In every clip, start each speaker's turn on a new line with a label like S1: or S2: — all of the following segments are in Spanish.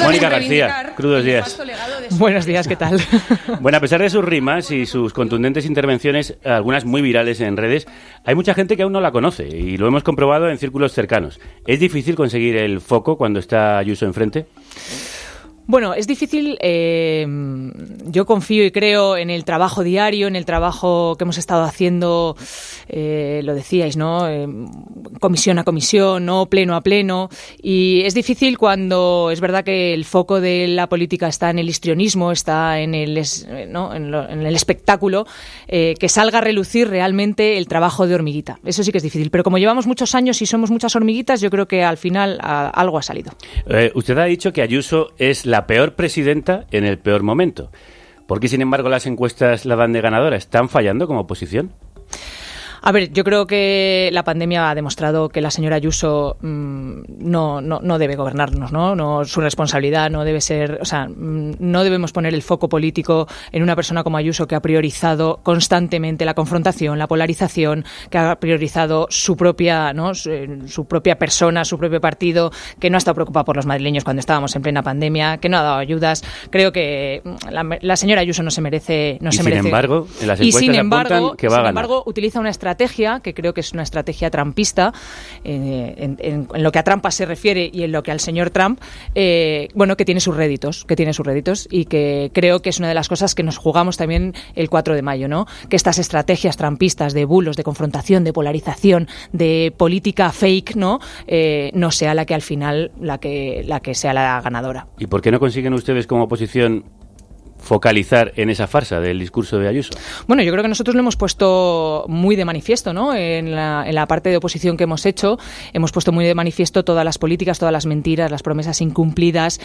S1: Mónica García, crudos días.
S2: Buenos días, ¿qué tal?
S1: Bueno, a pesar de sus rimas y sus contundentes intervenciones, algunas muy virales en redes, hay mucha gente que aún no la conoce y lo hemos comprobado en círculos cercanos. ¿Es difícil conseguir el foco cuando está Ayuso enfrente?
S2: Bueno, es difícil. Yo confío y creo en el trabajo diario, en el trabajo que hemos estado haciendo, lo decíais, ¿no? Comisión a comisión, ¿no? Pleno a pleno. Y es difícil cuando es verdad que el foco de la política está en el histrionismo, está en el, ¿no? en el espectáculo, que salga a relucir realmente el trabajo de hormiguita. Eso sí que es difícil. Pero como llevamos muchos años y somos muchas hormiguitas, yo creo que al final algo ha salido.
S1: Usted ha dicho que Ayuso es la peor presidenta en el peor momento. ¿Por qué, sin embargo, las encuestas la dan de ganadora? ¿Están fallando como oposición?
S2: A ver, yo creo que la pandemia ha demostrado que la señora Ayuso no debe gobernarnos, ¿no? Su responsabilidad no debe ser, o sea, no debemos poner el foco político en una persona como Ayuso, que ha priorizado constantemente la confrontación, la polarización, que ha priorizado su propia, ¿no? Su propia persona, su propio partido, que no ha estado preocupada por los madrileños cuando estábamos en plena pandemia, que no ha dado ayudas. Creo que la señora Ayuso no se merece.
S1: Sin embargo, en las encuestas apuntan que va a ganar.
S2: Sin embargo, utiliza una estrategia que creo que es una estrategia trampista, en lo que a Trump se refiere y en lo que al señor Trump, bueno, que tiene sus réditos y que creo que es una de las cosas que nos jugamos también el 4 de mayo, ¿no? Que estas estrategias trampistas de bulos, de confrontación, de polarización, de política fake, ¿no? No sea la que al final la que sea la ganadora.
S1: ¿Y por qué no consiguen ustedes como oposición focalizar en esa farsa del discurso de Ayuso?
S2: Bueno, yo creo que nosotros lo hemos puesto muy de manifiesto, ¿no? En la parte de oposición que hemos hecho, hemos puesto muy de manifiesto todas las políticas, todas las mentiras, las promesas incumplidas,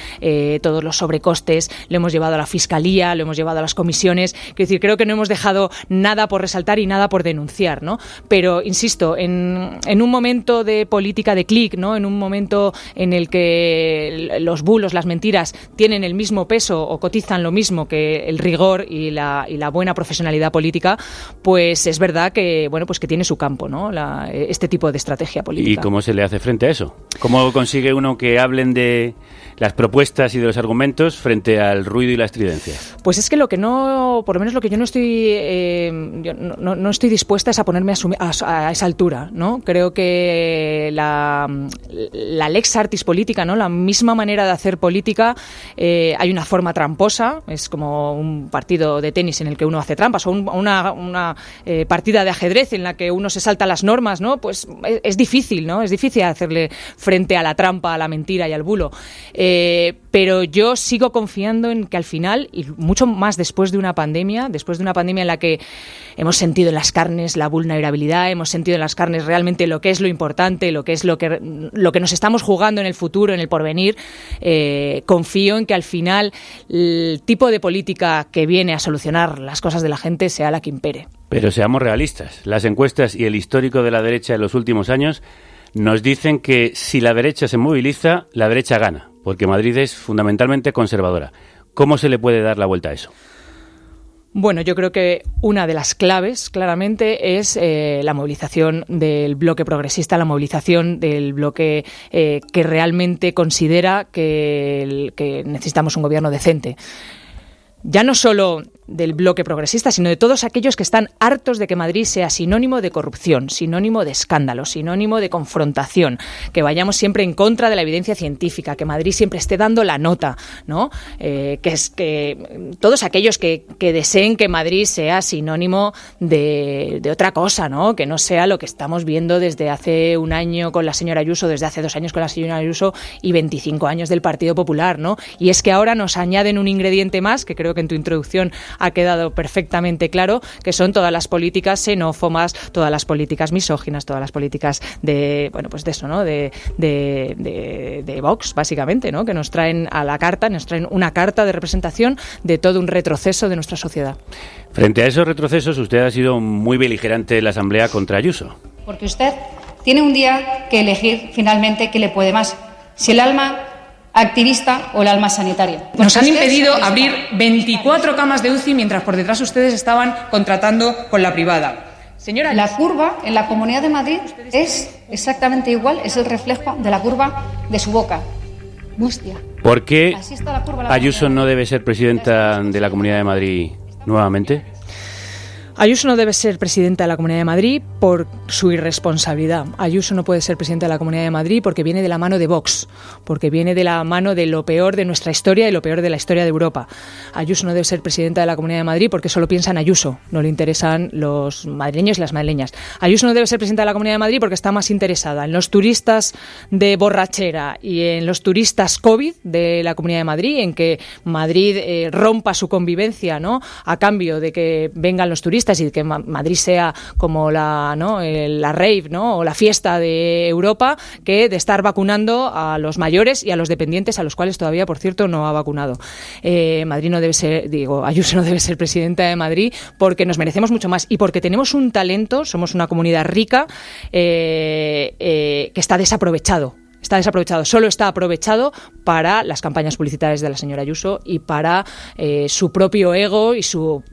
S2: todos los sobrecostes, lo hemos llevado a la Fiscalía, lo hemos llevado a las comisiones. Quiero decir, creo que no hemos dejado nada por resaltar y nada por denunciar, ¿no? Pero, insisto, en un momento de política de clic, ¿no? En un momento en el que los bulos, las mentiras tienen el mismo peso o cotizan lo mismo que el rigor y la buena profesionalidad política, pues es verdad que, bueno, pues que tiene su campo, ¿no? Este tipo de estrategia política.
S1: ¿Y cómo se le hace frente a eso? ¿Cómo consigue uno que hablen de las propuestas y de los argumentos frente al ruido y la estridencia?
S2: Pues es que lo que no, por lo menos lo que yo no estoy, no estoy dispuesta es a ponerme a esa altura, ¿no? Creo que la lex artis política, ¿no? La misma manera de hacer política, hay una forma tramposa, es como un partido de tenis en el que uno hace trampas, o una partida de ajedrez en la que uno se salta las normas, ¿no? Pues es difícil, ¿no? Es difícil hacerle frente a la trampa, a la mentira y al bulo. Pero yo sigo confiando en que al final, y mucho más después de una pandemia en la que hemos sentido en las carnes la vulnerabilidad, hemos sentido en las carnes realmente lo que es lo importante, lo que es lo que nos estamos jugando en el futuro, en el porvenir, confío en que al final el tipo de política que viene a solucionar las cosas de la gente sea la que impere.
S1: Pero seamos realistas. Las encuestas y el histórico de la derecha en los últimos años nos dicen que si la derecha se moviliza, la derecha gana, porque Madrid es fundamentalmente conservadora. ¿Cómo se le puede dar la vuelta a eso?
S2: Bueno, yo creo que una de las claves, claramente, es la movilización del bloque progresista, la movilización del bloque que realmente considera que necesitamos un gobierno decente. Ya no solo del bloque progresista, sino de todos aquellos que están hartos de que Madrid sea sinónimo de corrupción, sinónimo de escándalo, sinónimo de confrontación, que vayamos siempre en contra de la evidencia científica, que Madrid siempre esté dando la nota, ¿no? Que todos aquellos que deseen que Madrid sea sinónimo de otra cosa, ¿no? Que no sea lo que estamos viendo desde hace un año con la señora Ayuso, desde hace 2 años con la señora Ayuso y 25 años del Partido Popular, ¿no? Y es que ahora nos añaden un ingrediente más, que creo que en tu introducción ha quedado perfectamente claro, que son todas las políticas xenófobas, todas las políticas misóginas, todas las políticas de, bueno, pues de eso, ¿no? De Vox, básicamente, ¿no? Que nos traen una carta de representación de todo un retroceso de nuestra sociedad.
S1: Frente a esos retrocesos, usted ha sido muy beligerante en la Asamblea contra Ayuso.
S3: Porque usted tiene un día que elegir finalmente qué le puede más, si el alma activista o el alma sanitaria.
S2: Nos han impedido abrir 24 camas de UCI mientras por detrás ustedes estaban contratando con la privada.
S3: Señora, la curva en la Comunidad de Madrid es exactamente igual, es el reflejo de la curva de su boca.
S1: ¿Por qué Ayuso no debe ser presidenta de la Comunidad de Madrid nuevamente?
S2: Ayuso no debe ser presidenta de la Comunidad de Madrid por su irresponsabilidad. Ayuso no puede ser presidenta de la Comunidad de Madrid porque viene de la mano de Vox, porque viene de la mano de lo peor de nuestra historia y lo peor de la historia de Europa. Ayuso no debe ser presidenta de la Comunidad de Madrid porque solo piensa en Ayuso, no le interesan los madrileños y las madrileñas. Ayuso no debe ser presidenta de la Comunidad de Madrid porque está más interesada en los turistas de borrachera y en los turistas COVID de la Comunidad de Madrid, en que Madrid rompa su convivencia, ¿no?, a cambio de que vengan los turistas y que Madrid sea como la rave, ¿no?, o la fiesta de Europa, que de estar vacunando a los mayores y a los dependientes, a los cuales todavía, por cierto, no ha vacunado. Ayuso no debe ser presidenta de Madrid porque nos merecemos mucho más y porque tenemos un talento, somos una comunidad rica que está desaprovechado. Está desaprovechado, solo está aprovechado para las campañas publicitarias de la señora Ayuso y para su propio ego y su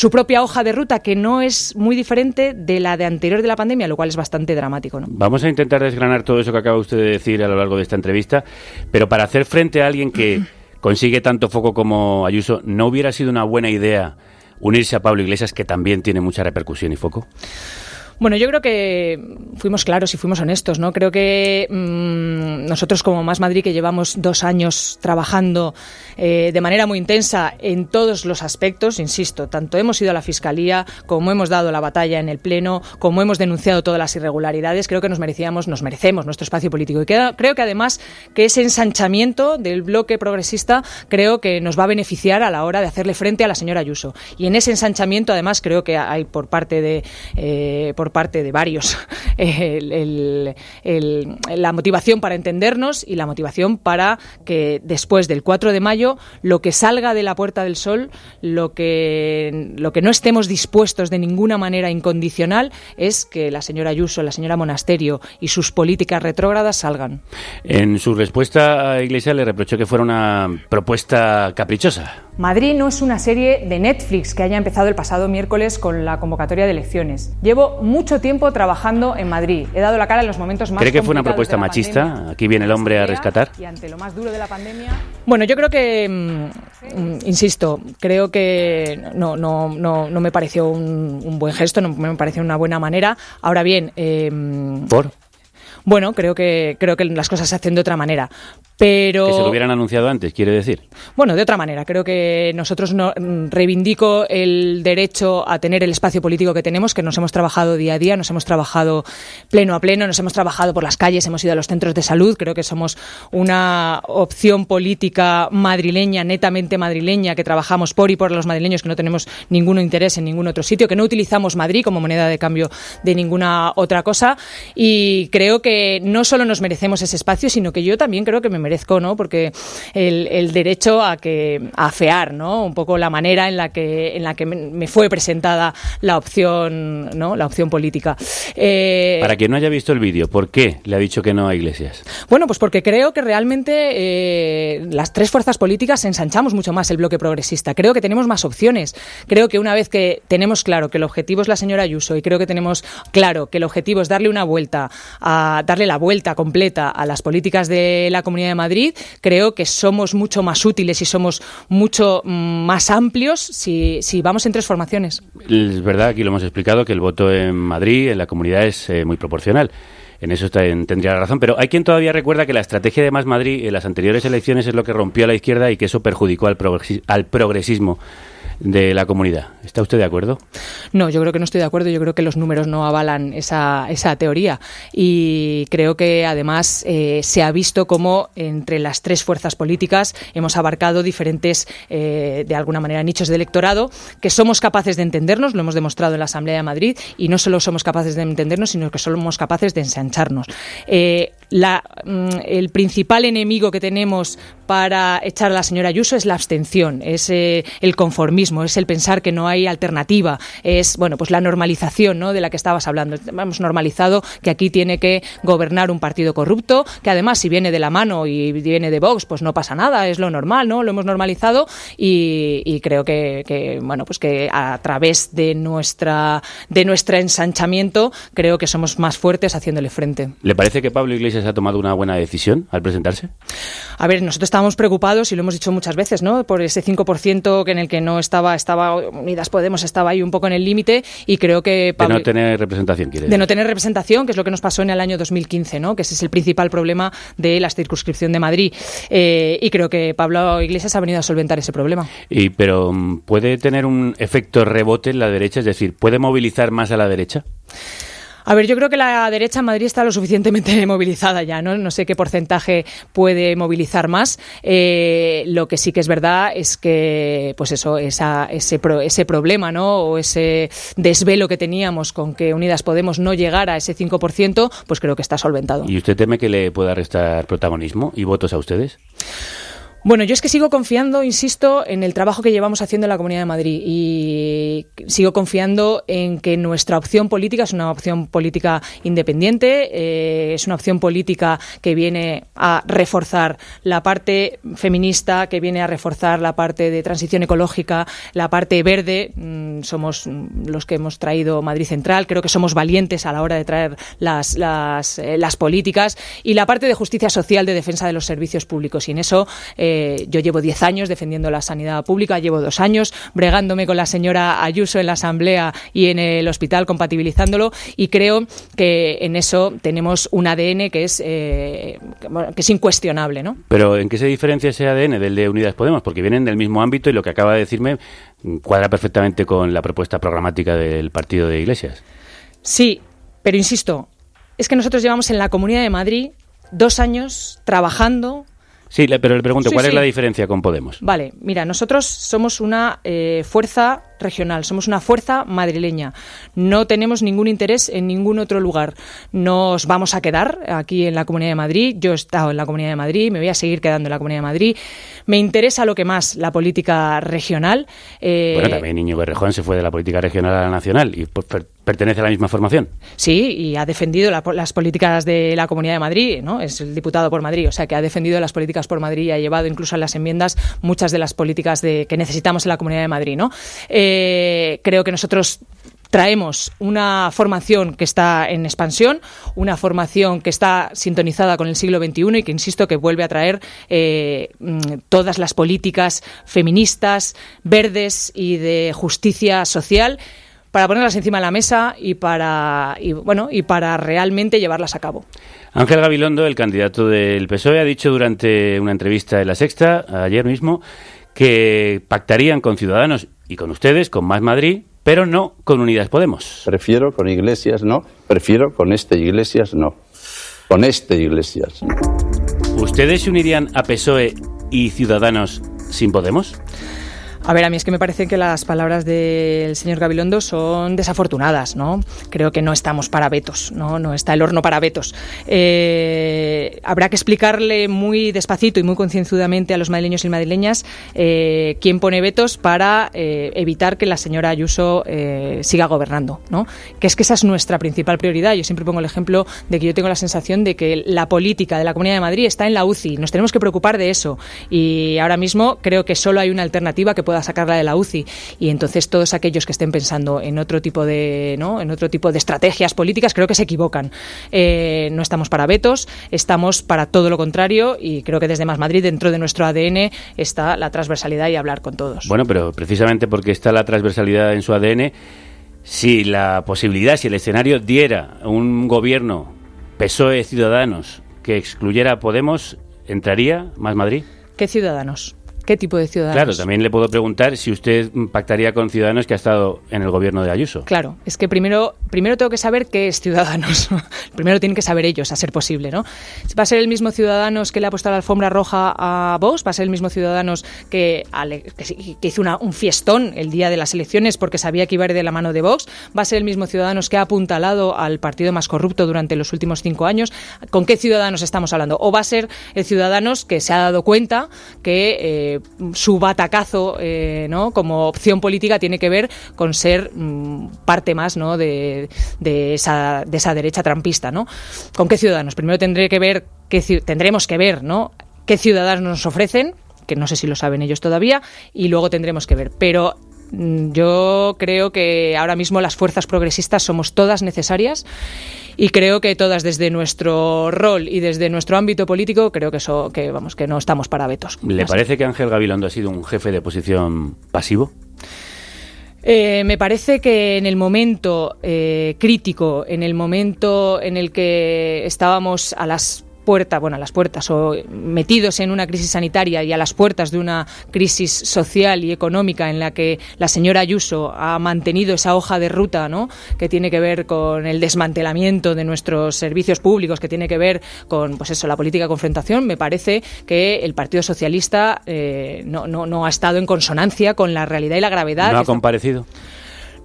S2: propia hoja de ruta, que no es muy diferente de la de anterior de la pandemia, lo cual es bastante dramático, ¿no?
S1: Vamos a intentar desgranar todo eso que acaba usted de decir a lo largo de esta entrevista, pero para hacer frente a alguien que consigue tanto foco como Ayuso, ¿no hubiera sido una buena idea unirse a Pablo Iglesias, que también tiene mucha repercusión y foco?
S2: Bueno, yo creo que fuimos claros y fuimos honestos, ¿no? Creo que nosotros como Más Madrid, que llevamos 2 años trabajando de manera muy intensa en todos los aspectos, insisto, tanto hemos ido a la Fiscalía como hemos dado la batalla en el Pleno, como hemos denunciado todas las irregularidades, creo que nos merecemos nuestro espacio político. Y creo que además que ese ensanchamiento del bloque progresista creo que nos va a beneficiar a la hora de hacerle frente a la señora Ayuso. Y en ese ensanchamiento además creo que hay por parte de varios la motivación para entendernos y la motivación para que después del 4 de mayo lo que salga de la Puerta del Sol, lo que no estemos dispuestos de ninguna manera incondicional es que la señora Ayuso, la señora Monasterio y sus políticas retrógradas salgan.
S1: En su respuesta a Iglesias le reprochó que fuera una propuesta caprichosa.
S2: Madrid no es una serie de Netflix que haya empezado el pasado miércoles con la convocatoria de elecciones. Llevo mucho tiempo trabajando en Madrid. He dado la cara en los momentos más complicados.
S1: ¿Cree que fue una propuesta machista?
S2: Pandemia,
S1: aquí viene el hombre a rescatar.
S2: Y ante lo más duro de la pandemia. Bueno, yo creo que, insisto, creo que no me pareció un buen gesto, no me pareció una buena manera. Ahora bien,
S1: ¿por?
S2: Bueno, creo que las cosas se hacen de otra manera. Pero...
S1: Que se lo hubieran anunciado antes, quiere decir.
S2: Bueno, de otra manera. Creo que nosotros reivindico el derecho a tener el espacio político que tenemos, que nos hemos trabajado día a día, nos hemos trabajado pleno a pleno, nos hemos trabajado por las calles, hemos ido a los centros de salud. Creo que somos una opción política madrileña, netamente madrileña, que trabajamos por y por los madrileños, que no tenemos ningún interés en ningún otro sitio, que no utilizamos Madrid como moneda de cambio de ninguna otra cosa. Y creo que no solo nos merecemos ese espacio, sino que yo también creo que me merezco, ¿no? Porque el derecho a afear, ¿no?, un poco la manera en la que me fue presentada la opción, ¿no?, la opción política.
S1: Para quien no haya visto el vídeo, ¿por qué le ha dicho que no a Iglesias?
S2: Bueno, pues porque creo que realmente las 3 fuerzas políticas ensanchamos mucho más el bloque progresista. Creo que tenemos más opciones. Creo que una vez que tenemos claro que el objetivo es la señora Ayuso y creo que tenemos claro que el objetivo es darle la vuelta completa a las políticas de la Comunidad de Madrid, creo que somos mucho más útiles y somos mucho más amplios si vamos en 3 formaciones.
S1: Es verdad, aquí lo hemos explicado, que el voto en Madrid, en la comunidad, es muy proporcional. En eso tendría la razón, pero hay quien todavía recuerda que la estrategia de Más Madrid en las anteriores elecciones es lo que rompió a la izquierda y que eso perjudicó al progresismo de la comunidad. ¿Está usted de acuerdo?
S2: No, yo creo que no estoy de acuerdo. Yo creo que los números no avalan esa teoría y creo que además se ha visto cómo entre las 3 fuerzas políticas hemos abarcado diferentes, de alguna manera, nichos de electorado, que somos capaces de entendernos, lo hemos demostrado en la Asamblea de Madrid, y no solo somos capaces de entendernos, sino que somos capaces de ensancharnos. El principal enemigo que tenemos para echar a la señora Ayuso es la abstención, es el conformismo, es el pensar que no hay alternativa, es pues la normalización, ¿no?, de la que estabas hablando. Hemos normalizado que aquí tiene que gobernar un partido corrupto, que además si viene de la mano y viene de Vox, pues no pasa nada, es lo normal, ¿no? Lo hemos normalizado y creo que a través de nuestro ensanchamiento creo que somos más fuertes haciéndole frente.
S1: ¿Le parece que Pablo Iglesias Iglesias ha tomado una buena decisión al presentarse?
S2: A ver, nosotros estábamos preocupados, y lo hemos dicho muchas veces, ¿no?, por ese 5% en el que no estaba Unidas Podemos, estaba ahí un poco en el límite, y creo que...
S1: De no tener representación, quiere decir.
S2: De no tener representación, que es lo que nos pasó en el año 2015, ¿no?, que ese es el principal problema de la circunscripción de Madrid. Y creo que Pablo Iglesias ha venido a solventar ese problema.
S1: Pero ¿puede tener un efecto rebote en la derecha? Es decir, ¿puede movilizar más a la derecha?
S2: A ver, yo creo que la derecha en Madrid está lo suficientemente movilizada ya, ¿no? No sé qué porcentaje puede movilizar más. Lo que sí que es verdad es que, pues eso, ese problema, ¿no?, o ese desvelo que teníamos con que Unidas Podemos no llegara a ese 5%, pues creo que está solventado.
S1: ¿Y usted teme que le pueda restar protagonismo y votos a ustedes?
S2: Bueno, yo es que sigo confiando, insisto, en el trabajo que llevamos haciendo en la Comunidad de Madrid, y sigo confiando en que nuestra opción política es una opción política independiente, es una opción política que viene a reforzar la parte feminista, que viene a reforzar la parte de transición ecológica, la parte verde. Somos los que hemos traído Madrid Central, creo que somos valientes a la hora de traer las políticas, y la parte de justicia social, de defensa de los servicios públicos, y en eso... yo llevo 10 años defendiendo la sanidad pública, llevo 2 años bregándome con la señora Ayuso en la Asamblea y en el hospital, compatibilizándolo, y creo que en eso tenemos un ADN que es incuestionable, ¿no?
S1: Pero ¿en qué se diferencia ese ADN del de Unidas Podemos? Porque vienen del mismo ámbito, y lo que acaba de decirme cuadra perfectamente con la propuesta programática del partido de Iglesias.
S2: Sí, pero insisto, es que nosotros llevamos en la Comunidad de Madrid 2 años trabajando.
S1: Sí, pero le pregunto, ¿cuál es la
S2: sí.
S1: diferencia con Podemos?
S2: Vale, mira, nosotros somos una fuerza regional, somos una fuerza madrileña. No tenemos ningún interés en ningún otro lugar. Nos vamos a quedar aquí en la Comunidad de Madrid. Yo he estado en la Comunidad de Madrid, me voy a seguir quedando en la Comunidad de Madrid. Me interesa lo que más, la política regional.
S1: Bueno, también Íñigo Errejón se fue de la política regional a la nacional y pertenece a la misma formación.
S2: Sí, y ha defendido las políticas de la Comunidad de Madrid, ¿no? Es el diputado por Madrid, o sea que ha defendido las políticas por Madrid y ha llevado incluso a las enmiendas muchas de las políticas que necesitamos en la Comunidad de Madrid, ¿no? Creo que nosotros traemos una formación que está en expansión, una formación que está sintonizada con el siglo XXI y que, insisto, que vuelve a traer todas las políticas feministas, verdes y de justicia social para ponerlas encima de la mesa y para realmente llevarlas a cabo.
S1: Ángel Gabilondo, el candidato del PSOE, ha dicho durante una entrevista en La Sexta, ayer mismo, que pactarían con Ciudadanos y con ustedes, con Más Madrid, pero no con Unidas Podemos.
S4: Prefiero con Iglesias no, prefiero con Iglesias no, con Iglesias no.
S1: ¿Ustedes se unirían a PSOE y Ciudadanos sin Podemos?
S2: A ver, a mí es que me parece que las palabras del señor Gabilondo son desafortunadas, ¿no? Creo que no estamos para vetos, no está el horno para vetos. Habrá que explicarle muy despacito y muy concienzudamente a los madrileños y madrileñas quién pone vetos para evitar que la señora Ayuso siga gobernando, ¿no? Que esa es nuestra principal prioridad. Yo siempre pongo el ejemplo de que yo tengo la sensación de que la política de la Comunidad de Madrid está en la UCI. Nos tenemos que preocupar de eso. Y ahora mismo creo que solo hay una alternativa que pueda sacarla de la UCI, y entonces todos aquellos que estén pensando en otro tipo de estrategias políticas creo que se equivocan. No estamos para vetos, estamos para todo lo contrario, y creo que desde Más Madrid, dentro de nuestro ADN, está la transversalidad y hablar con todos.
S1: Bueno, pero precisamente porque está la transversalidad en su ADN, si la posibilidad, si el escenario diera un gobierno PSOE Ciudadanos que excluyera a Podemos, ¿entraría Más Madrid?
S2: ¿Qué Ciudadanos? ¿Qué tipo de Ciudadanos?
S1: Claro, también le puedo preguntar si usted pactaría con Ciudadanos que ha estado en el gobierno de Ayuso.
S2: Claro, es que primero tengo que saber qué es Ciudadanos. Primero tienen que saber ellos, a ser posible, ¿no? ¿Va a ser el mismo Ciudadanos que le ha puesto la alfombra roja a Vox? ¿Va a ser el mismo Ciudadanos que hizo un fiestón el día de las elecciones porque sabía que iba a ir de la mano de Vox? ¿Va a ser el mismo Ciudadanos que ha apuntalado al partido más corrupto durante los últimos 5 años? ¿Con qué Ciudadanos estamos hablando? ¿O va a ser el Ciudadanos que se ha dado cuenta que su batacazo, ¿no?, como opción política tiene que ver con ser parte más, ¿no?, de esa derecha trampista, ¿no? ¿Con qué Ciudadanos? Primero tendremos que ver, ¿no?, qué Ciudadanos nos ofrecen, que no sé si lo saben ellos todavía, y luego tendremos que ver. Pero yo creo que ahora mismo las fuerzas progresistas somos todas necesarias Y creo que todas, desde nuestro rol y desde nuestro ámbito político, creo que no estamos para vetos.
S1: ¿Le parece que Ángel Gabilondo ha sido un jefe de oposición pasivo?
S2: Me parece que en el momento crítico, en el momento en el que estábamos a las puertas o metidos en una crisis sanitaria y a las puertas de una crisis social y económica en la que la señora Ayuso ha mantenido esa hoja de ruta, ¿no?, que tiene que ver con el desmantelamiento de nuestros servicios públicos, que tiene que ver con, pues eso, la política de confrontación, me parece que el Partido Socialista no ha estado en consonancia con la realidad y la gravedad.
S1: ¿No ha comparecido?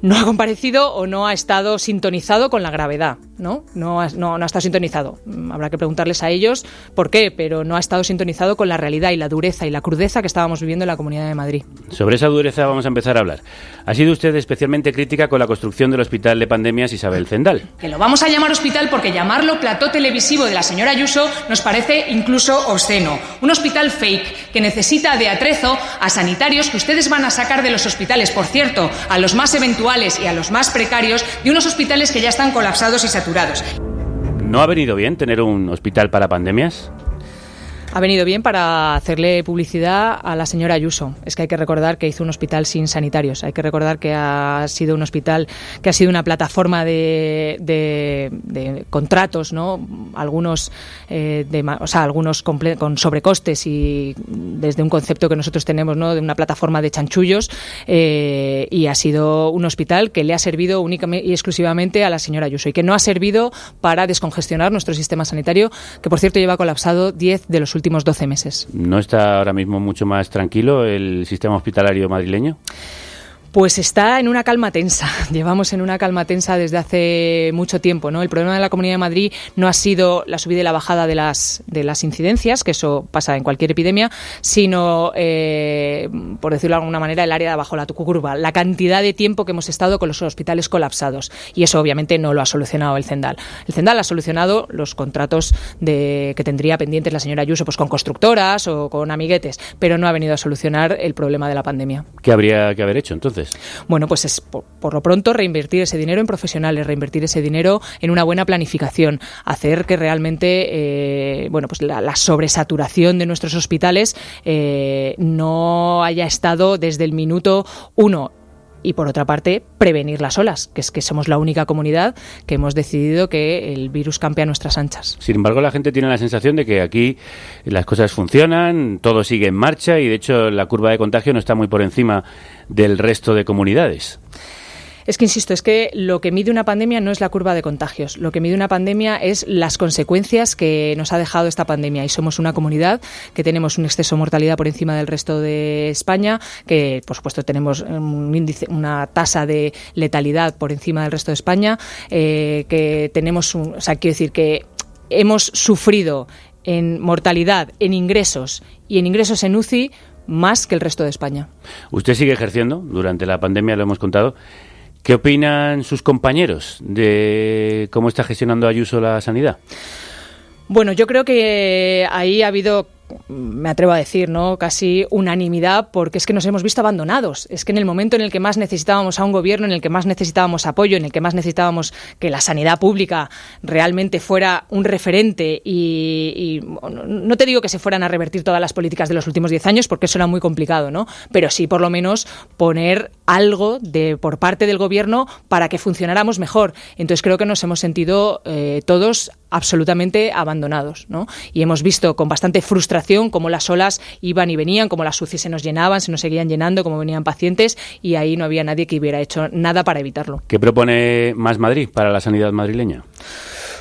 S2: No ha comparecido o no ha estado sintonizado con la gravedad, ¿no? No ha estado sintonizado. Habrá que preguntarles a ellos por qué, pero no ha estado sintonizado con la realidad y la dureza y la crudeza que estábamos viviendo en la Comunidad de Madrid.
S1: Sobre esa dureza vamos a empezar a hablar. Ha sido usted especialmente crítica con la construcción del Hospital de Pandemias Isabel Zendal.
S5: Que lo vamos a llamar hospital porque llamarlo plató televisivo de la señora Ayuso nos parece incluso obsceno. Un hospital fake que necesita de atrezo a sanitarios que ustedes van a sacar de los hospitales, por cierto, a los más eventuales y a los más precarios, de unos hospitales que ya están colapsados y saturados.
S1: ¿No ha venido bien tener un hospital para pandemias?
S2: Ha venido bien para hacerle publicidad a la señora Ayuso. Es que hay que recordar que hizo un hospital sin sanitarios. Hay que recordar que ha sido un hospital que ha sido una plataforma de contratos, ¿no? Algunos con sobrecostes y desde un concepto que nosotros tenemos, ¿no?, de una plataforma de chanchullos, y ha sido un hospital que le ha servido únicamente y exclusivamente a la señora Ayuso y que no ha servido para descongestionar nuestro sistema sanitario, que por cierto lleva colapsado 10 de los últimos 12 meses.
S1: ¿No está ahora mismo mucho más tranquilo el sistema hospitalario madrileño?
S2: Pues está en una calma tensa. Llevamos en una calma tensa desde hace mucho tiempo, ¿no? El problema de la Comunidad de Madrid no ha sido la subida y la bajada de las incidencias, que eso pasa en cualquier epidemia, sino, por decirlo de alguna manera, el área de abajo, la curva, la cantidad de tiempo que hemos estado con los hospitales colapsados. Y eso obviamente no lo ha solucionado el Zendal. El Zendal ha solucionado los contratos que tendría pendientes la señora Ayuso, pues con constructoras o con amiguetes, pero no ha venido a solucionar el problema de la pandemia.
S1: ¿Qué habría que haber hecho entonces?
S2: Bueno, pues es por lo pronto reinvertir ese dinero en profesionales, reinvertir ese dinero en una buena planificación, hacer que realmente pues la sobresaturación de nuestros hospitales no haya estado desde el minuto 1. Y por otra parte, prevenir las olas, que es que somos la única comunidad que hemos decidido que el virus campe a nuestras anchas.
S1: Sin embargo, la gente tiene la sensación de que aquí las cosas funcionan, todo sigue en marcha y de hecho la curva de contagio no está muy por encima del resto de comunidades.
S2: Es que, insisto, es que lo que mide una pandemia no es la curva de contagios. Lo que mide una pandemia es las consecuencias que nos ha dejado esta pandemia. Y somos una comunidad que tenemos un exceso de mortalidad por encima del resto de España, que, por supuesto, tenemos una tasa de letalidad por encima del resto de España, que tenemos quiero decir que hemos sufrido en mortalidad, en ingresos y en ingresos en UCI más que el resto de España.
S1: Usted sigue ejerciendo durante la pandemia, lo hemos contado. ¿Qué opinan sus compañeros de cómo está gestionando Ayuso la sanidad?
S2: Bueno, yo creo que ahí ha habido, me atrevo a decir, ¿no?, casi unanimidad, porque es que nos hemos visto abandonados. Es que en el momento en el que más necesitábamos a un gobierno, en el que más necesitábamos apoyo, en el que más necesitábamos que la sanidad pública realmente fuera un referente y no te digo que se fueran a revertir todas las políticas de los últimos 10 años, porque eso era muy complicado, ¿no? Pero sí, por lo menos, poner algo por parte del gobierno para que funcionáramos mejor. Entonces creo que nos hemos sentido todos absolutamente abandonados, ¿no? Y hemos visto con bastante frustración cómo las olas iban y venían, cómo las UCI se nos llenaban, se nos seguían llenando, cómo venían pacientes, y ahí no había nadie que hubiera hecho nada para evitarlo.
S1: ¿Qué propone Más Madrid para la sanidad madrileña?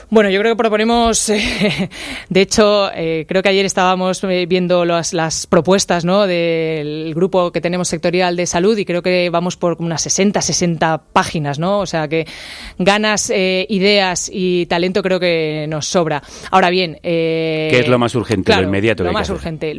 S2: Bueno, yo creo que proponemos, de hecho, creo que ayer estábamos viendo las propuestas, ¿no?, del grupo que tenemos sectorial de salud, y creo que vamos por unas 60 páginas, ¿no? O sea que ganas, ideas y talento creo que nos sobra. Ahora bien,
S1: ¿qué es lo más urgente,
S2: claro,
S1: lo inmediato?
S2: Lo más urgente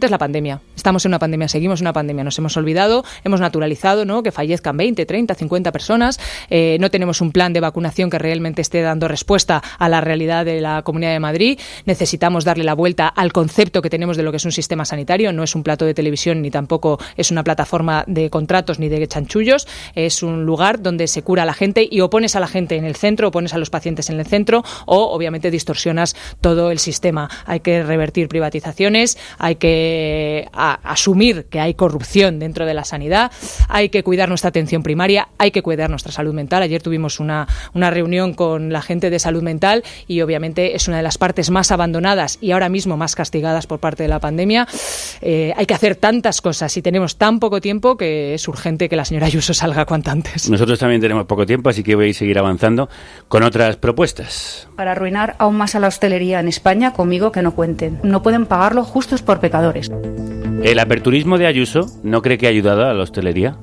S2: es la pandemia. Estamos en una pandemia, seguimos en una pandemia. Nos hemos olvidado, hemos naturalizado, ¿no?, que fallezcan 20, 30, 50 personas. No tenemos un plan de vacunación que realmente esté dando respuesta a a la realidad de la Comunidad de Madrid. Necesitamos darle la vuelta al concepto que tenemos de lo que es un sistema sanitario. No es un plato de televisión ni tampoco es una plataforma de contratos ni de chanchullos. Es un lugar donde se cura a la gente y o pones a la gente en el centro o pones a los pacientes en el centro o obviamente distorsionas todo el sistema. Hay que revertir privatizaciones, hay que asumir que hay corrupción dentro de la sanidad, hay que cuidar nuestra atención primaria, hay que cuidar nuestra salud mental. Ayer tuvimos una reunión con la gente de salud mental y obviamente es una de las partes más abandonadas y ahora mismo más castigadas por parte de la pandemia. Hay que hacer tantas cosas y tenemos tan poco tiempo que es urgente que la señora Ayuso salga cuanto antes.
S1: Nosotros también tenemos poco tiempo, así que voy a seguir avanzando con otras propuestas.
S6: Para arruinar aún más a la hostelería en España, conmigo que no cuenten. No pueden pagarlo justos por pecadores.
S1: ¿El aperturismo de Ayuso no cree que ha ayudado a la hostelería?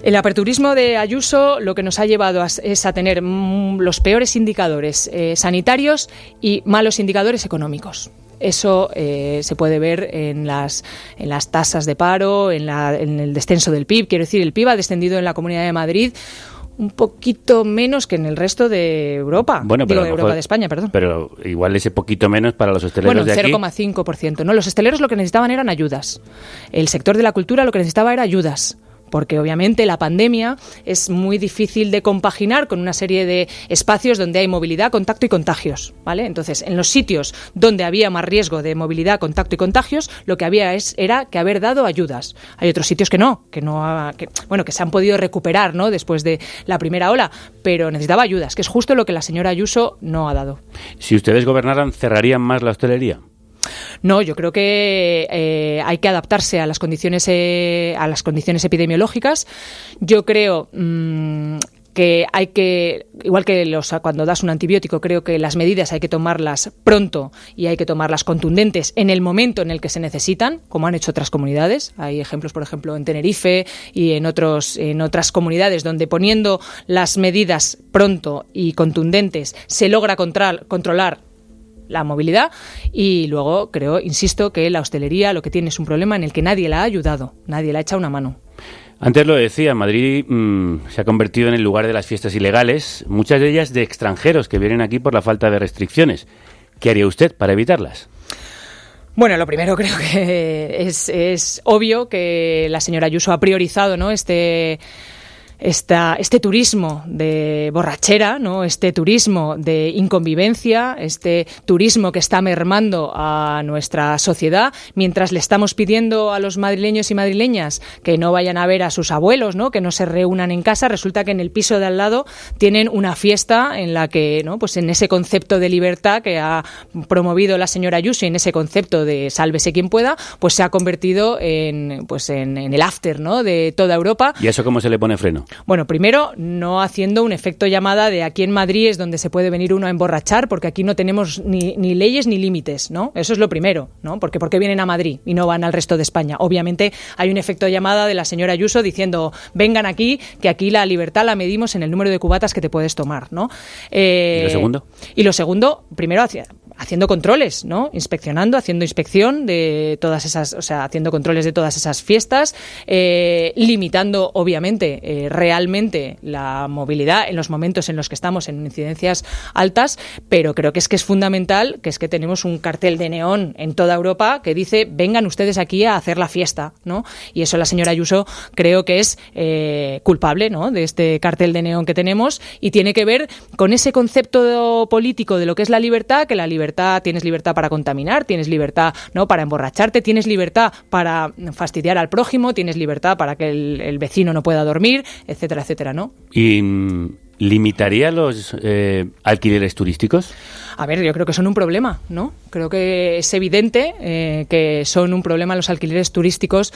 S2: El aperturismo de Ayuso lo que nos ha llevado es a tener los peores indicadores sanitarios y malos indicadores económicos. Eso se puede ver en las tasas de paro, en el descenso del PIB. Quiero decir, el PIB ha descendido en la Comunidad de Madrid un poquito menos que en el resto de Europa.
S1: Bueno, pero
S2: de Europa, de España, perdón.
S1: Pero igual ese poquito menos para los hosteleros de aquí.
S2: Bueno, 0,5%. No, los hosteleros lo que necesitaban eran ayudas. El sector de la cultura lo que necesitaba era ayudas. Porque obviamente la pandemia es muy difícil de compaginar con una serie de espacios donde hay movilidad, contacto y contagios, ¿vale? Entonces, en los sitios donde había más riesgo de movilidad, contacto y contagios, lo que había era que haber dado ayudas. Hay otros sitios que se han podido recuperar, ¿no?, después de la primera ola, pero necesitaba ayudas, que es justo lo que la señora Ayuso no ha dado.
S1: Si ustedes gobernaran, ¿cerrarían más la hostelería?
S2: No, yo creo que hay que adaptarse a las condiciones epidemiológicas. Yo creo que hay que, igual que cuando das un antibiótico, creo que las medidas hay que tomarlas pronto y hay que tomarlas contundentes en el momento en el que se necesitan, como han hecho otras comunidades. Hay ejemplos, por ejemplo, en Tenerife y en otras comunidades donde poniendo las medidas pronto y contundentes se logra controlar la movilidad. Y luego insisto que la hostelería lo que tiene es un problema en el que nadie la ha ayudado, nadie le ha echado una mano.
S1: Antes lo decía, Madrid se ha convertido en el lugar de las fiestas ilegales, muchas de ellas de extranjeros que vienen aquí por la falta de restricciones. ¿Qué haría usted para evitarlas?
S2: Bueno, lo primero creo que es obvio que la señora Ayuso ha priorizado, ¿no?, este turismo de borrachera, ¿no?, este turismo de inconvivencia, este turismo que está mermando a nuestra sociedad, mientras le estamos pidiendo a los madrileños y madrileñas que no vayan a ver a sus abuelos, ¿no?, que no se reúnan en casa. Resulta que en el piso de al lado tienen una fiesta en la que, ¿no?, pues en ese concepto de libertad que ha promovido la señora Ayuso y en ese concepto de sálvese quien pueda, pues se ha convertido en el after, ¿no?, de toda Europa.
S1: ¿Y a eso cómo se le pone freno?
S2: Bueno, primero, no haciendo un efecto llamada de aquí en Madrid es donde se puede venir uno a emborrachar, porque aquí no tenemos ni leyes ni límites, ¿no? Eso es lo primero, ¿no? Porque ¿por qué vienen a Madrid y no van al resto de España? Obviamente hay un efecto llamada de la señora Ayuso diciendo, vengan aquí, que aquí la libertad la medimos en el número de cubatas que te puedes tomar, ¿no?
S1: ¿Y lo segundo?
S2: Y lo segundo, primero haciendo controles, ¿no? Haciendo inspección de todas esas, haciendo controles de todas esas fiestas, limitando, obviamente, realmente la movilidad en los momentos en los que estamos en incidencias altas, pero creo que es fundamental, que es que tenemos un cartel de neón en toda Europa que dice, vengan ustedes aquí a hacer la fiesta, ¿no? Y eso la señora Ayuso creo que es culpable, ¿no?, de este cartel de neón que tenemos, y tiene que ver con ese concepto político de lo que es la libertad, que la libertad, tienes libertad para contaminar, tienes libertad, ¿no?, para emborracharte, tienes libertad para fastidiar al prójimo, tienes libertad para que el vecino no pueda dormir, etcétera, etcétera, ¿no?
S1: ¿Y limitaría los alquileres turísticos?
S2: A ver, yo creo que son un problema, ¿no? Creo que es evidente que son un problema los alquileres turísticos,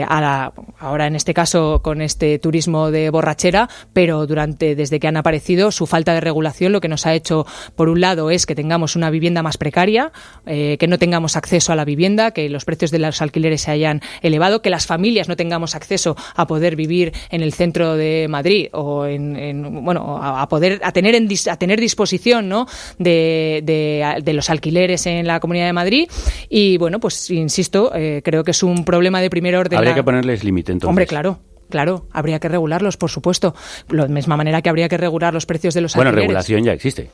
S2: ahora en este caso con este turismo de borrachera, pero desde que han aparecido, su falta de regulación lo que nos ha hecho, por un lado, es que tengamos una vivienda más precaria, que no tengamos acceso a la vivienda, que los precios de los alquileres se hayan elevado, que las familias no tengamos acceso a poder vivir en el centro de Madrid o a tener disposición, ¿no?, de los alquileres en la Comunidad de Madrid. Y bueno, pues insisto, creo que es un problema de primer orden.
S1: Habría que ponerles límite, entonces.
S2: Hombre, claro. Claro, habría que regularlos, por supuesto. De la misma manera que habría que regular los precios de los alquileres.
S1: Bueno, regulación ya existe.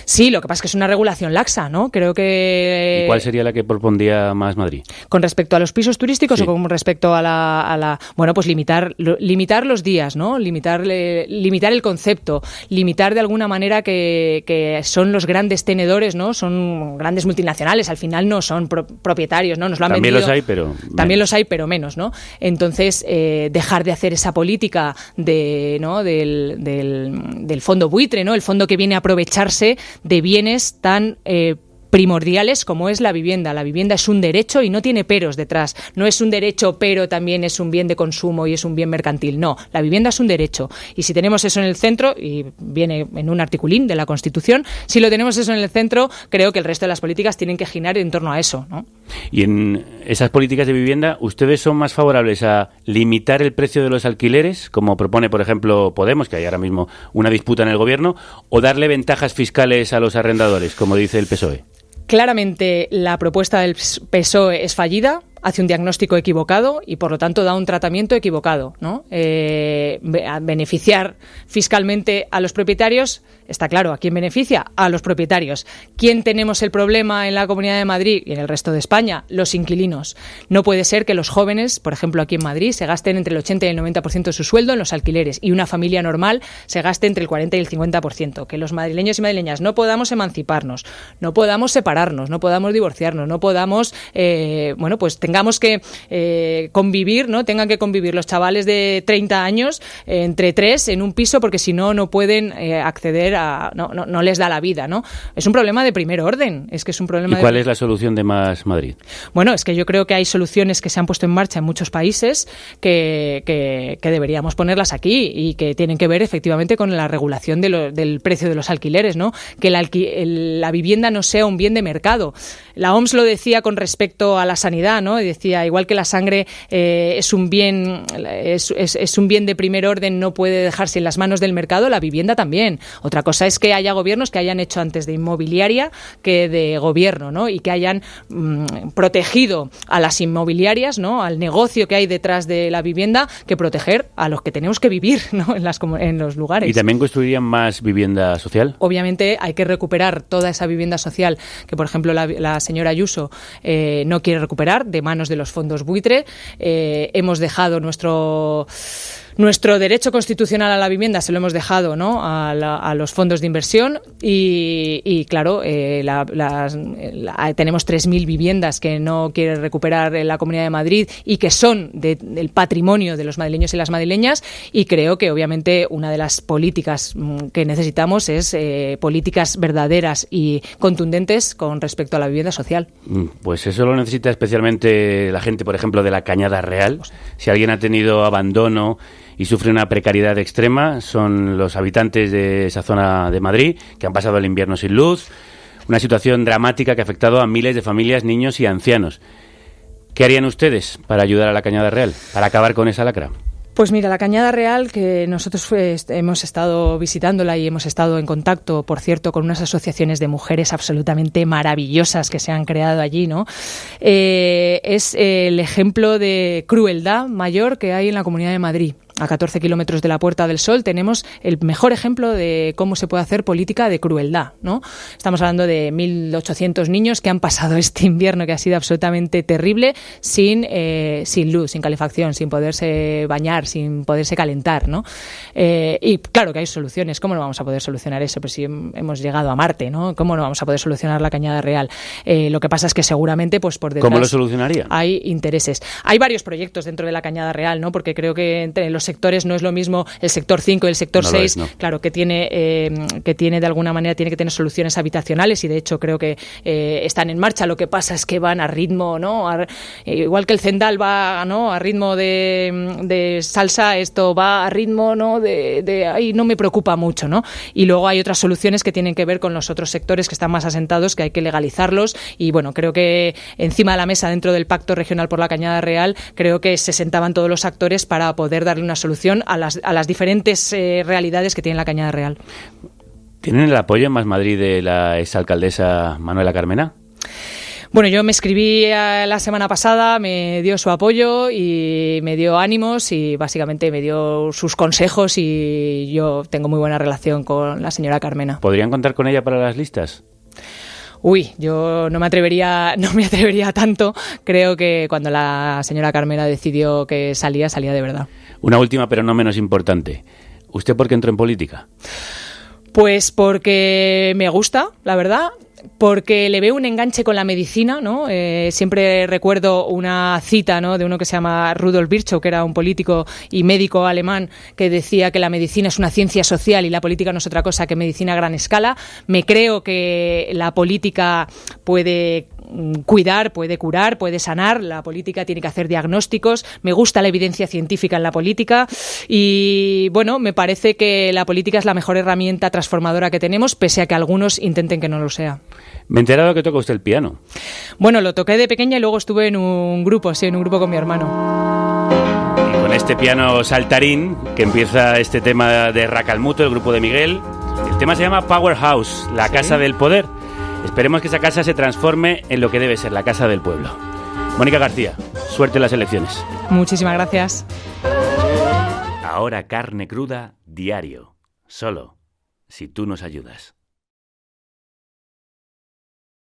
S2: Sí, lo que pasa es que es una regulación laxa, ¿no? Creo que...
S1: ¿Y cuál sería la que propondría más Madrid?
S2: ¿Con respecto a los pisos turísticos
S1: sí.
S2: o con respecto a la... Bueno, pues limitar los días, ¿no? Limitar el concepto, limitar de alguna manera que son los grandes tenedores, ¿no? Son grandes multinacionales, al final no son propietarios, ¿no? Nos lo han
S1: También
S2: vendido.
S1: También
S2: los hay, pero menos, ¿no? Entonces, dejar de hacer esa política del fondo buitre, ¿no? El fondo que viene a aprovecharse de bienes tan primordiales como es la vivienda. La vivienda es un derecho y no tiene peros detrás. No es un derecho, pero también es un bien de consumo y es un bien mercantil. No, la vivienda es un derecho. Y si tenemos eso en el centro, y viene en un articulín de la Constitución, si lo tenemos eso en el centro, creo que el resto de las políticas tienen que girar en torno a eso, ¿no?
S1: Y en esas políticas de vivienda, ¿ustedes son más favorables a limitar el precio de los alquileres, como propone, por ejemplo, Podemos, que hay ahora mismo una disputa en el gobierno, o darle ventajas fiscales a los arrendadores, como dice el PSOE?
S2: Claramente la propuesta del PSOE es fallida, hace un diagnóstico equivocado y por lo tanto da un tratamiento equivocado, ¿no? A beneficiar fiscalmente a los propietarios, está claro, ¿a quién beneficia? A los propietarios. ¿Quién tenemos el problema en la Comunidad de Madrid y en el resto de España? Los inquilinos. No puede ser que los jóvenes, por ejemplo aquí en Madrid, se gasten entre el 80 y el 90% de su sueldo en los alquileres y una familia normal se gaste entre el 40 y el 50%. Que los madrileños y madrileñas no podamos emanciparnos, no podamos separarnos, no podamos divorciarnos, no podamos, pues tengamos que convivir, ¿no? Tengan que convivir los chavales de 30 años entre tres en un piso porque si no, no pueden acceder a... No les da la vida, ¿no? Es un problema de primer orden. Es que es un problema.
S1: ¿Y cuál es la solución de Más Madrid?
S2: Bueno, es que yo creo que hay soluciones que se han puesto en marcha en muchos países que deberíamos ponerlas aquí y que tienen que ver efectivamente con la regulación del precio de los alquileres, ¿no? Que la vivienda no sea un bien de mercado. La OMS lo decía con respecto a la sanidad, ¿no? Y decía, igual que la sangre es un bien de primer orden, no puede dejarse en las manos del mercado, la vivienda también. Otra cosa es que haya gobiernos que hayan hecho antes de inmobiliaria que de gobierno, ¿no? Y que hayan protegido a las inmobiliarias, ¿no? Al negocio que hay detrás de la vivienda, que proteger a los que tenemos que vivir, ¿no? En los lugares.
S1: ¿Y también construirían más vivienda social?
S2: Obviamente hay que recuperar toda esa vivienda social que, por ejemplo, la señora Ayuso no quiere recuperar de manos de los fondos buitre. Hemos dejado nuestro derecho constitucional a la vivienda, se lo hemos dejado, ¿no? a los fondos de inversión y claro, tenemos 3.000 viviendas que no quiere recuperar la Comunidad de Madrid y que son del patrimonio de los madrileños y las madrileñas, y creo que obviamente una de las políticas que necesitamos es políticas verdaderas y contundentes con respecto a la vivienda social.
S1: Pues eso lo necesita especialmente la gente, por ejemplo, de la Cañada Real. Si alguien ha tenido abandono y sufre una precariedad extrema, son los habitantes de esa zona de Madrid que han pasado el invierno sin luz, una situación dramática que ha afectado a miles de familias, niños y ancianos. ¿Qué harían ustedes para ayudar a la Cañada Real, para acabar con esa lacra?
S2: Pues mira, la Cañada Real, que nosotros hemos estado visitándola y hemos estado en contacto, por cierto, con unas asociaciones de mujeres absolutamente maravillosas que se han creado allí, ¿no? Es el ejemplo de crueldad mayor que hay en la Comunidad de Madrid. A 14 kilómetros de la Puerta del Sol tenemos el mejor ejemplo de cómo se puede hacer política de crueldad, ¿no? Estamos hablando de 1.800 niños que han pasado este invierno que ha sido absolutamente terrible sin luz, sin calefacción, sin poderse bañar, sin poderse calentar, ¿no? Y claro que hay soluciones. ¿Cómo no vamos a poder solucionar eso? Pues si hemos llegado a Marte, ¿no? ¿Cómo no vamos a poder solucionar la Cañada Real? Lo que pasa es que seguramente pues por detrás...
S1: ¿Cómo lo solucionaría?
S2: Hay intereses. Hay varios proyectos dentro de la Cañada Real, ¿no? Porque creo que entre los sectores no es lo mismo el sector 5 y el sector 6, no. Claro, que tiene de alguna manera tiene que tener soluciones habitacionales y de hecho creo que están en marcha. Lo que pasa es que van a ritmo, ¿no? Igual que el Zendal va, ¿no? A ritmo de salsa, esto va a ritmo, ¿no? Ahí no me preocupa mucho, ¿no? Y luego hay otras soluciones que tienen que ver con los otros sectores que están más asentados, que hay que legalizarlos y bueno, creo que encima de la mesa dentro del Pacto Regional por la Cañada Real, creo que se sentaban todos los actores para poder darle una solución a las diferentes realidades que tiene la Cañada Real.
S1: ¿Tienen el apoyo en Más Madrid de la exalcaldesa Manuela Carmena?
S2: Bueno, yo me escribí la semana pasada, me dio su apoyo y me dio ánimos y básicamente me dio sus consejos y yo tengo muy buena relación con la señora Carmena.
S1: ¿Podrían contar con ella para las listas?
S2: Uy, yo no me atrevería tanto. Creo que cuando la señora Carmena decidió que salía de verdad.
S1: Una última, pero no menos importante. ¿Usted por qué entró en política?
S2: Pues porque me gusta, la verdad. Porque le veo un enganche con la medicina, ¿no? Siempre recuerdo una cita, ¿no?, de uno que se llama Rudolf Virchow, que era un político y médico alemán, que decía que la medicina es una ciencia social y la política no es otra cosa que medicina a gran escala. Me creo que la política puede cuidar, puede curar, puede sanar. La política tiene que hacer diagnósticos. Me gusta la evidencia científica en la política y, bueno, me parece que la política es la mejor herramienta transformadora que tenemos, pese a que algunos intenten que no lo sea.
S1: Me he enterado que toca usted el piano.
S2: Bueno, lo toqué de pequeña y luego estuve en un grupo con mi hermano.
S1: Y con este piano saltarín que empieza este tema de Racalmuto, el grupo de Miguel. El tema se llama Powerhouse, la casa del poder. Esperemos que esa casa se transforme en lo que debe ser, la casa del pueblo. Mónica García, suerte en las elecciones.
S2: Muchísimas gracias.
S1: Ahora Carne Cruda diario, solo si tú nos ayudas.